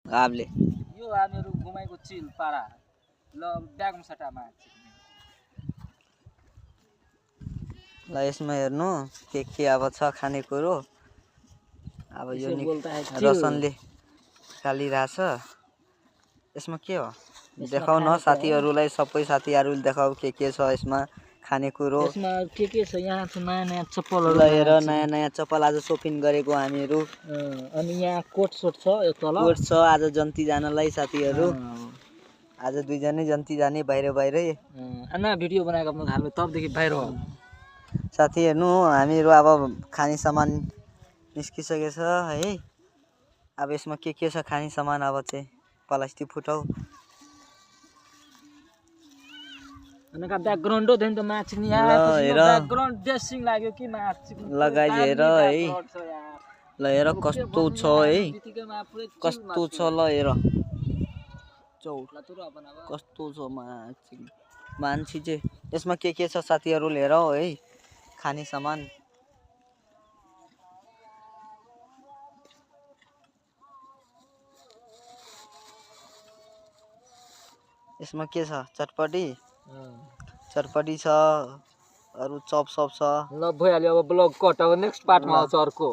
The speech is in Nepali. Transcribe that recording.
घामले यो हामीहरू घुमाएको चिल पारा ल ब्यागमा सटामा ल यसमा हेर्नु के अब छ खानेकुरो अब यो रसनले खालिरहेछ यसमा के हो देखाउ न साथीहरूलाई सबै साथीहरूले देखाउ के छ यसमा खानेकुरो यसमा के छ यहाँ छ नयाँ चप्पलहरु ल हेर नयाँ चप्पल आज सोपिङ गरेको हामीहरू अनि यहाँ कोट सोट छ यो तल कोट छ आज जन्ती जानलाई साथीहरू आज दुईजनै जन्ती जाने बाहिरै अन्ना भिडियो बनाएको आफ्नो घरले तबदेखि बाहिर हो साथी हेर्नु हामीहरू अब खाने सामान निस्किसकेछ है अब यसमा के छ खाने सामान अब चाहिँ प्लास्टिक फुटाउ अनका ब्याकग्राउन्ड हो देन त माछिक नि आएपछि ब्याकग्राउन्ड ड्रेसिङ लाग्यो कि माछिक लगाइ हेर है ल हेर कस्तो छ है कस्तो छ ल हेर कस्तो छ मान्छे चाहिँ यसमा के छ साथीहरू लिएर है खाने सामान यसमा के छ चटपटी छ अरु चप छ ल भइहाल्यो अब ब्लग कट अब नेक्स्ट पार्टमा आउँछ अर्को